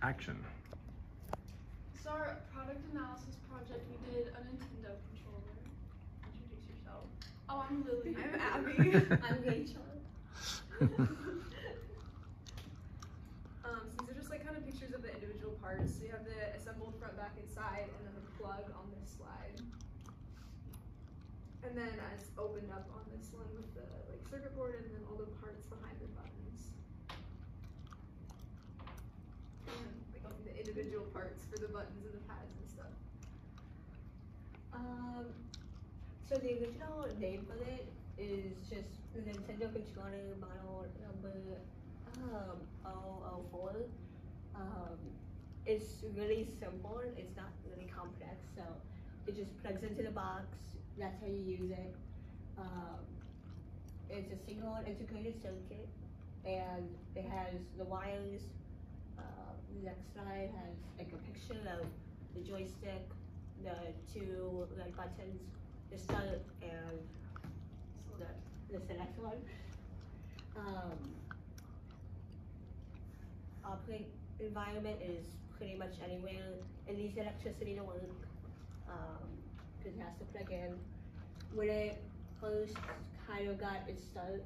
Action. So our product analysis project, we did a Nintendo controller. Introduce yourself. Oh, I'm Lily. I'm Abby. I'm Rachel. So these are just like kind of pictures of the individual parts. So you have the assembled front, back, and side, and then the plug on this slide. And then it's opened up on this one with the like circuit board and then all the parts behind the buttons. And like the individual parts for the buttons and the pads and stuff. So the original name for it is just the Nintendo controller model number 004. It's really simple. It's not really complex. So it just plugs into the box. That's how you use it. It's a single integrated circuit, and it has the wires. The next slide has like a picture of the joystick, the two red buttons, the start and the select one. Operating environment is pretty much anywhere. It needs electricity to work because it has to plug in. When it first kind of got its start,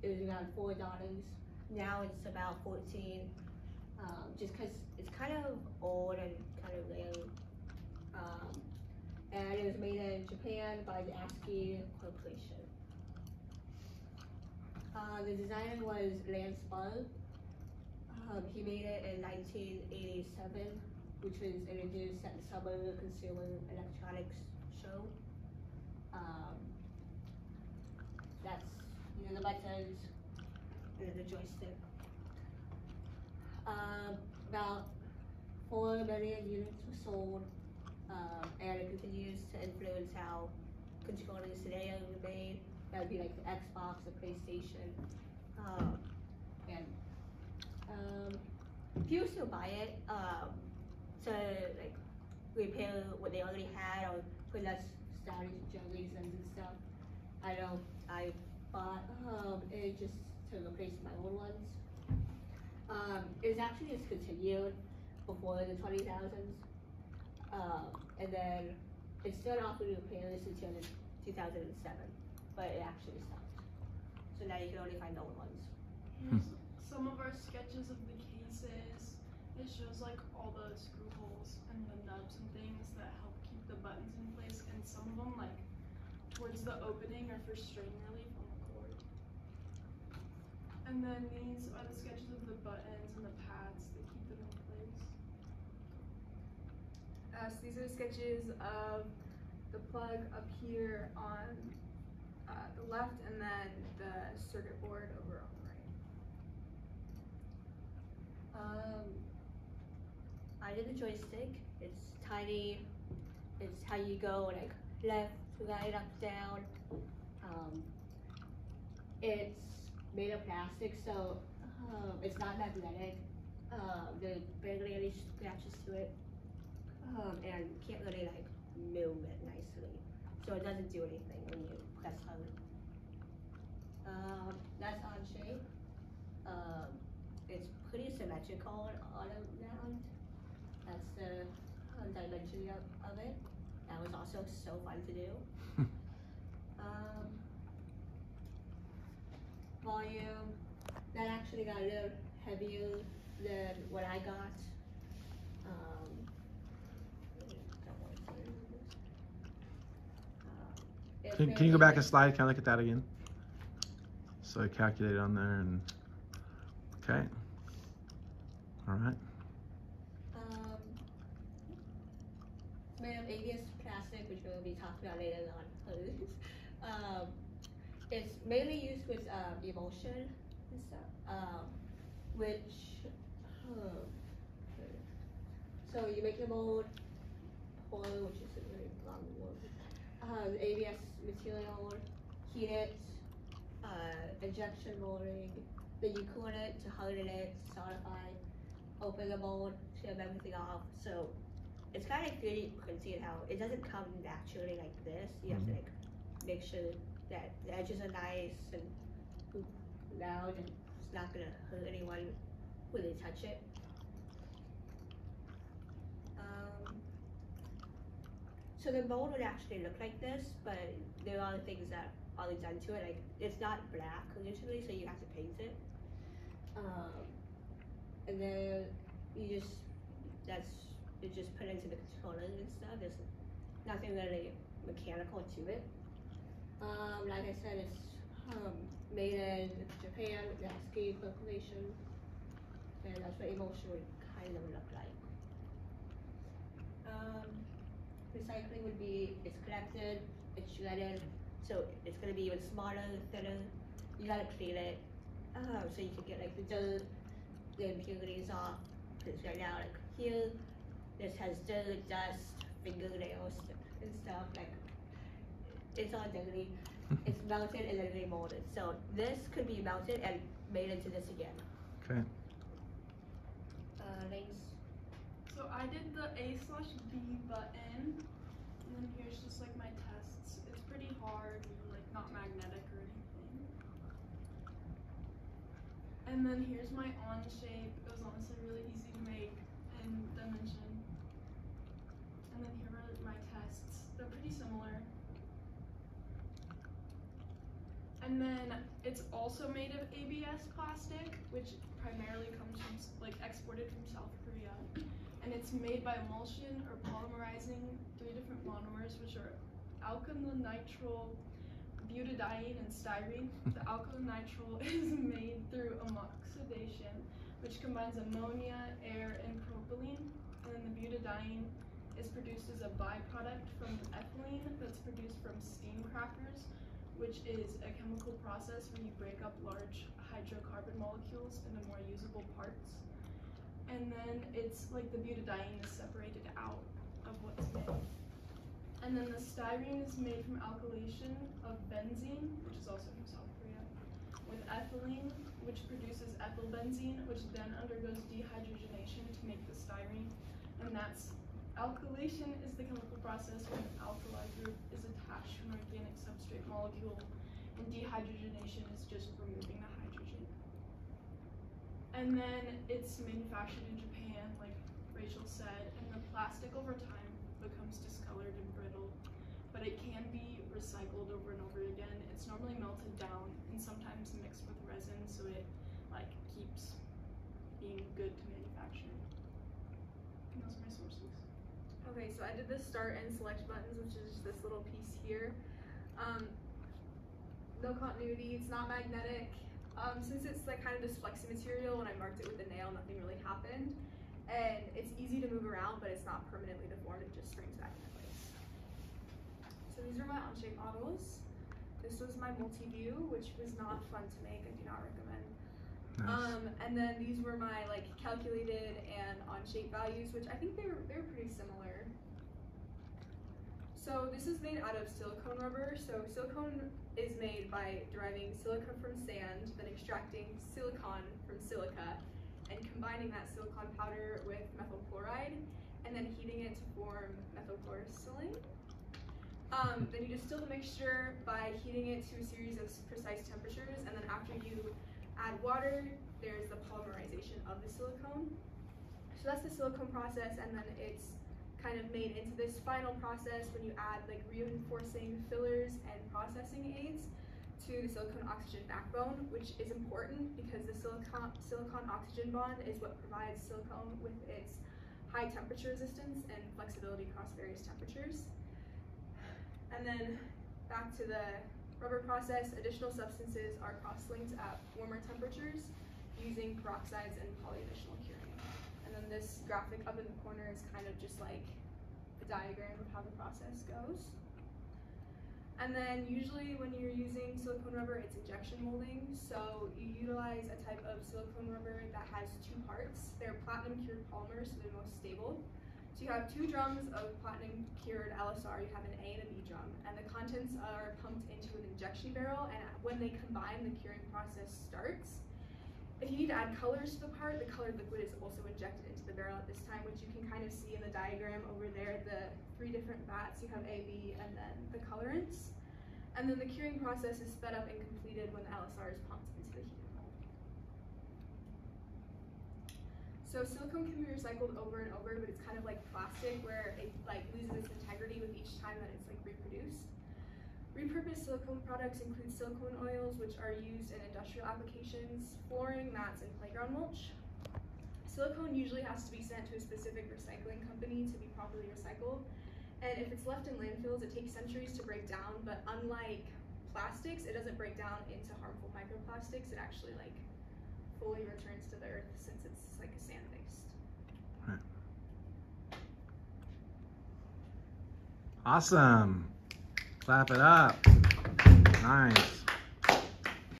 it was around $4. Now it's about 14. Just because it's kind of old and kind of rare. And it was made in Japan by the ASCII Corporation. The designer was Lance Ball. He made it in 1987, which was introduced at the Summer Consumer Electronics Show. That's the buttons and the joystick. About 4 million units were sold, and it continues to influence how controllers today are made. That would be like the Xbox, the PlayStation, and people still buy it to like repair what they already had or put less reasons and stuff. I know I bought it just to replace my old ones. It was actually discontinued before the 2000s, and then it started off with repairs until 2007, but it actually stopped. So now you can only find old ones. Here's some of our sketches of the cases. It shows like all the screw holes and the nubs and things that help keep the buttons in place, and some of them like towards the opening are for strain relief on the cord. And then these are the sketches of the buttons and the pads that keep them in place. So these are sketches of the plug up here on the left, and then the circuit board over on the right. I did the joystick. It's tiny. It's how you go like left, right, up, down. It's made of plastic, so it's not magnetic. There are barely any scratches to it, and can't really like move it nicely. So it doesn't do anything when you press hard. That's on shape. It's pretty symmetrical all around. That's the dimension of it. That was also so fun to do. Volume, that actually got a little heavier than what I got. Can you go back a slide? Can I look at that again? So I calculated on there and okay. All right. It's made of ABS plastic, which we'll be talking about later on. It's mainly used with emulsion and stuff, so you make the mold, pour, which is a very long word, ABS material, heat it, injection molding, then you cool it to harden it, solidify, open the mold, shave everything off. So it's kind of 3D printed how it doesn't come naturally like this. You have to like make sure that the edges are nice and loud and it's not gonna hurt anyone when they touch it. So the mold would actually look like this, but there are things that are done to it. Like it's not black initially, so you have to paint it. And then you just put it into the controller and stuff. There's nothing really mechanical to it. Like I said, it's made in Japan with the ski population, and that's what emotion would kind of look like. Recycling would be, it's collected, it's shredded, so it's gonna be even smaller, thinner. You gotta clean it, so you can get like the dirt, the impurities off. Because right now, like here, this has dirt, dust, fingernails, and stuff. Like it's all dirty. It's melted and then remolded. So this could be melted and made into this again. Okay. Thanks. So I did the A/B button, and then here's just like my tests. It's pretty hard, like not magnetic or anything. And then here's my on shape. It was honestly really easy to make and dimension. And then here are my tests. They're pretty similar. And then it's also made of ABS plastic, which primarily comes from, like, exported from South Korea. And it's made by emulsion or polymerizing 3 different monomers, which are alkylonitrile, butadiene, and styrene. The alkylonitrile is made through oxidation, which combines ammonia, air, and propylene. And then the butadiene is produced as a byproduct from ethylene that's produced from steam crackers, which is a chemical process where you break up large hydrocarbon molecules into more usable parts. And then it's like the butadiene is separated out of what's made. And then the styrene is made from alkylation of benzene, which is also from South Korea, with ethylene, which produces ethylbenzene, which then undergoes dehydrogenation to make the styrene. And that's alkylation is the chemical process when an alkali group is attached to an organic substrate molecule, and dehydrogenation is just removing the hydrogen. And then it's manufactured in Japan, like Rachel said, and the plastic over time becomes discolored and brittle, but it can be recycled over and over again. It's normally melted down and sometimes mixed with resin, so it like keeps being good to manufacture. And those are my sources. Okay, so I did the start and select buttons, which is just this little piece here. No continuity, it's not magnetic. Since it's like kind of this flexy material, when I marked it with a nail, nothing really happened. And it's easy to move around, but it's not permanently deformed, it just springs back into place. So these are my on-shape models. This was my multi-view, which was not fun to make, I do not recommend. Nice. And then these were my like calculated and on-shape values, which I think they're pretty similar. So this is made out of silicone rubber. So silicone is made by deriving silica from sand, then extracting silicon from silica, and combining that silicon powder with methyl chloride, and then heating it to form methylchlorosilane. Then you distill the mixture by heating it to a series of precise temperatures, and then after you add water, there's the polymerization of the silicone. So that's the silicone process, and then it's kind of made into this final process when you add like reinforcing fillers and processing aids to the silicone oxygen backbone, which is important because the silicon oxygen bond is what provides silicone with its high temperature resistance and flexibility across various temperatures. And then back to the rubber process, additional substances are cross-linked at warmer temperatures using peroxides and polyadditional curing. And then this graphic up in the corner is kind of just like a diagram of how the process goes. And then usually when you're using silicone rubber, it's injection molding. So you utilize a type of silicone rubber that has 2 parts. They're platinum cured polymers, so they're most stable. So you have 2 drums of platinum cured LSR, you have an A and a B drum, and the contents are pumped into an injection barrel, and when they combine, the curing process starts. If you need to add colors to the part, the colored liquid is also injected into the barrel at this time, which you can kind of see in the diagram over there, the 3 different vats. You have A, B, and then the colorants. And then the curing process is sped up and completed when the LSR is pumped into the heated mold. So silicone can be recycled over and over, but it's kind of like plastic where it like loses its integrity with each time that it's like reproduced. Repurposed silicone products include silicone oils, which are used in industrial applications, flooring, mats, and playground mulch. Silicone usually has to be sent to a specific recycling company to be properly recycled. And if it's left in landfills, it takes centuries to break down, but unlike plastics, it doesn't break down into harmful microplastics. It actually like fully returns to the earth since it's like a sand-based. Right. Awesome. Clap it up. Nice.